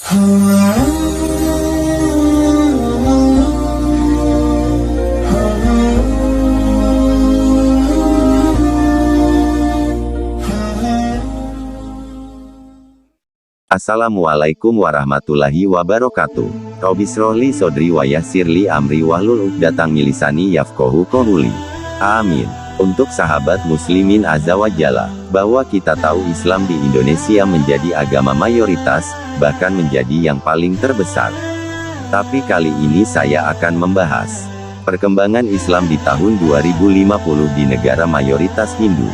Assalamualaikum warahmatullahi wabarakatuh. Robisrohli sodri wa yassirli amri wahlul uqdatam min lisani yafqahu qouli. Amin. Untuk sahabat muslimin azza wa jalla, bahwa kita tahu Islam di Indonesia menjadi agama mayoritas, bahkan menjadi yang paling terbesar. Tapi kali ini saya akan membahas perkembangan Islam di tahun 2050 di negara mayoritas Hindu.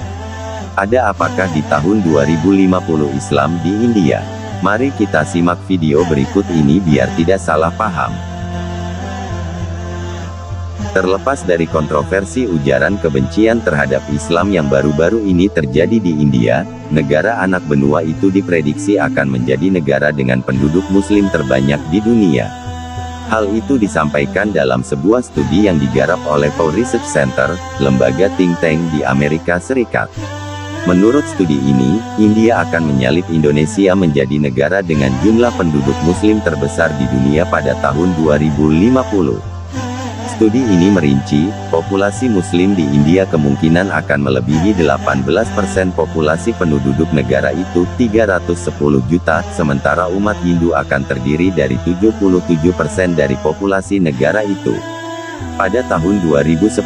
Ada apakah di tahun 2050 Islam di India? Mari kita simak video berikut ini biar tidak salah paham. Terlepas dari kontroversi ujaran kebencian terhadap Islam yang baru-baru ini terjadi di India, negara anak benua itu diprediksi akan menjadi negara dengan penduduk muslim terbanyak di dunia. Hal itu disampaikan dalam sebuah studi yang digarap oleh Pew Research Center, lembaga think tank di Amerika Serikat. Menurut studi ini, India akan menyalip Indonesia menjadi negara dengan jumlah penduduk muslim terbesar di dunia pada tahun 2050. Studi ini merinci, populasi muslim di India kemungkinan akan melebihi 18% populasi penduduk negara itu, 310 juta, sementara umat Hindu akan terdiri dari 77% dari populasi negara itu. Pada tahun 2010,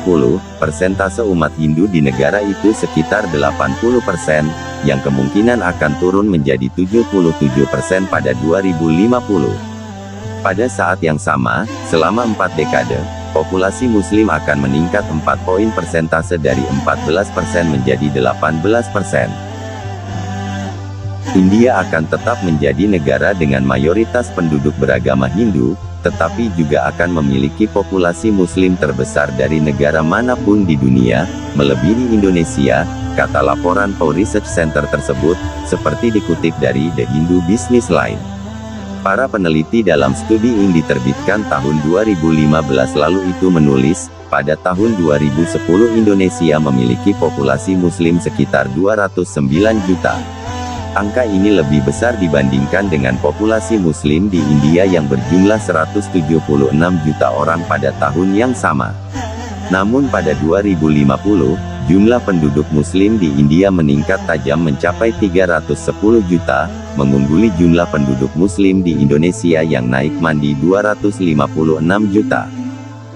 persentase umat Hindu di negara itu sekitar 80%, yang kemungkinan akan turun menjadi 77% pada 2050. Pada saat yang sama, selama 4 dekade, populasi muslim akan meningkat 4 poin persentase dari 14% menjadi 18%. India akan tetap menjadi negara dengan mayoritas penduduk beragama Hindu, tetapi juga akan memiliki populasi muslim terbesar dari negara manapun di dunia, melebihi Indonesia, kata laporan Pew Research Center tersebut, seperti dikutip dari The Hindu Business Line. Para peneliti dalam studi yang diterbitkan tahun 2015 lalu itu menulis, pada tahun 2010 Indonesia memiliki populasi muslim sekitar 209 juta. Angka ini lebih besar dibandingkan dengan populasi muslim di India yang berjumlah 176 juta orang pada tahun yang sama. Namun pada 2050, jumlah penduduk muslim di India meningkat tajam mencapai 310 juta, mengungguli jumlah penduduk muslim di Indonesia yang naik mandi 256 juta.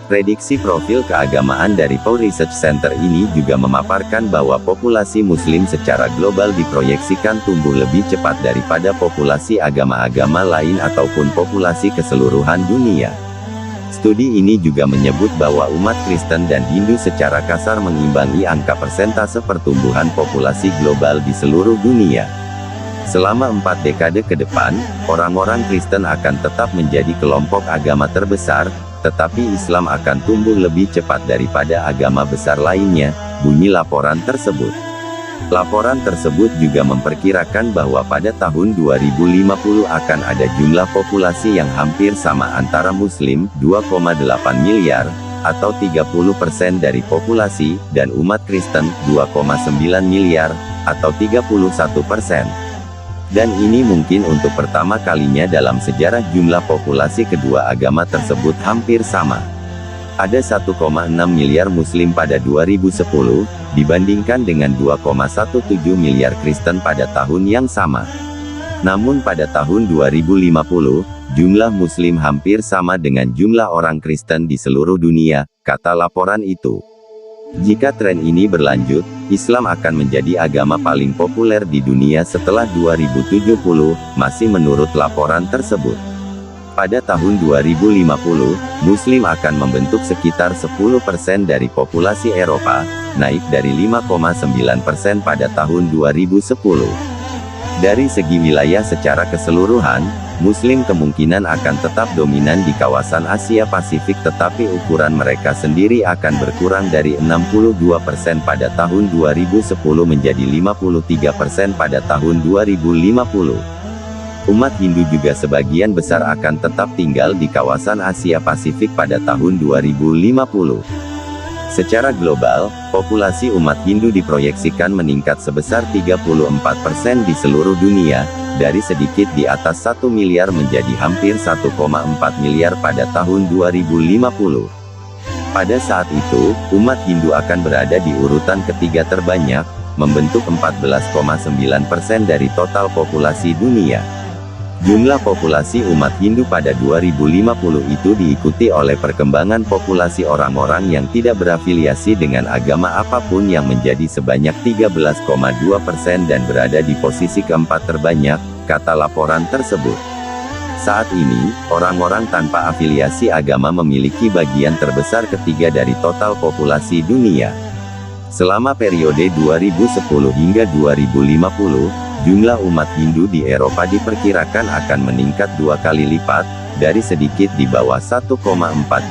Prediksi profil keagamaan dari Pew Research Center ini juga memaparkan bahwa populasi muslim secara global diproyeksikan tumbuh lebih cepat daripada populasi agama-agama lain ataupun populasi keseluruhan dunia. Studi ini juga menyebut bahwa umat Kristen dan Hindu secara kasar mengimbangi angka persentase pertumbuhan populasi global di seluruh dunia. Selama 4 dekade ke depan, orang-orang Kristen akan tetap menjadi kelompok agama terbesar, tetapi Islam akan tumbuh lebih cepat daripada agama besar lainnya, bunyi laporan tersebut. Laporan tersebut juga memperkirakan bahwa pada tahun 2050 akan ada jumlah populasi yang hampir sama antara Muslim, 2,8 miliar, atau 30% dari populasi, dan umat Kristen, 2,9 miliar, atau 31%. Dan ini mungkin untuk pertama kalinya dalam sejarah jumlah populasi kedua agama tersebut hampir sama. Ada 1,6 miliar Muslim pada 2010, dibandingkan dengan 2,17 miliar Kristen pada tahun yang sama. Namun pada tahun 2050, jumlah Muslim hampir sama dengan jumlah orang Kristen di seluruh dunia, kata laporan itu. Jika tren ini berlanjut, Islam akan menjadi agama paling populer di dunia setelah 2070, masih menurut laporan tersebut. Pada tahun 2050, Muslim akan membentuk sekitar 10% dari populasi Eropa, naik dari 5,9% pada tahun 2010. Dari segi wilayah secara keseluruhan, Muslim kemungkinan akan tetap dominan di kawasan Asia Pasifik, tetapi ukuran mereka sendiri akan berkurang dari 62% pada tahun 2010 menjadi 53% pada tahun 2050. Umat Hindu juga sebagian besar akan tetap tinggal di kawasan Asia Pasifik pada tahun 2050. Secara global, populasi umat Hindu diproyeksikan meningkat sebesar 34% di seluruh dunia, dari sedikit di atas 1 miliar menjadi hampir 1,4 miliar pada tahun 2050. Pada saat itu, umat Hindu akan berada di urutan ketiga terbanyak, membentuk 14,9% dari total populasi dunia. Jumlah populasi umat Hindu pada 2050 itu diikuti oleh perkembangan populasi orang-orang yang tidak berafiliasi dengan agama apapun yang menjadi sebanyak 13,2% dan berada di posisi keempat terbanyak, kata laporan tersebut. Saat ini, orang-orang tanpa afiliasi agama memiliki bagian terbesar ketiga dari total populasi dunia. Selama periode 2010 hingga 2050, jumlah umat Hindu di Eropa diperkirakan akan meningkat 2 kali lipat, dari sedikit di bawah 1,4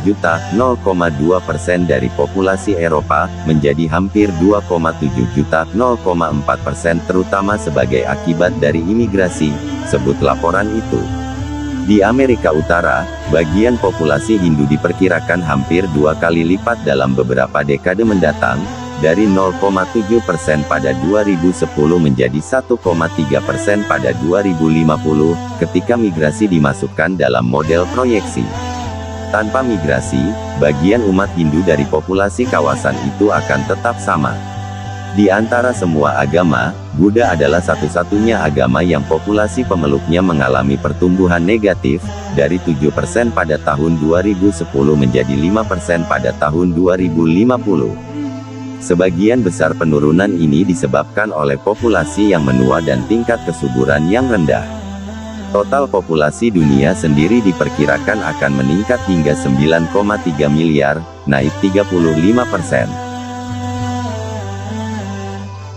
juta, 0,2% dari populasi Eropa, menjadi hampir 2,7 juta, 0,4% terutama sebagai akibat dari imigrasi, sebut laporan itu. Di Amerika Utara, bagian populasi Hindu diperkirakan hampir 2 kali lipat dalam beberapa dekade mendatang, dari 0,7% pada 2010 menjadi 1,3% pada 2050, ketika migrasi dimasukkan dalam model proyeksi. Tanpa migrasi, bagian umat Hindu dari populasi kawasan itu akan tetap sama. Di antara semua agama, Buddha adalah satu-satunya agama yang populasi pemeluknya mengalami pertumbuhan negatif, dari 7% pada tahun 2010 menjadi 5% pada tahun 2050. Sebagian besar penurunan ini disebabkan oleh populasi yang menua dan tingkat kesuburan yang rendah. Total populasi dunia sendiri diperkirakan akan meningkat hingga 9,3 miliar, naik 35%.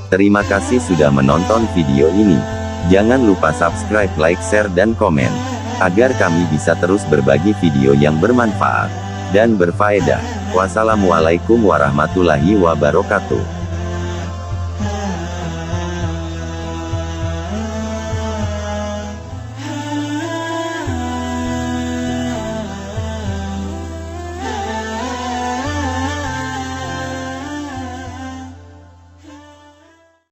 Terima kasih sudah menonton video ini. Jangan lupa subscribe, like, share, dan komen, agar kami bisa terus berbagi video yang bermanfaat dan berfaedah. Wassalamualaikum warahmatullahi wabarakatuh.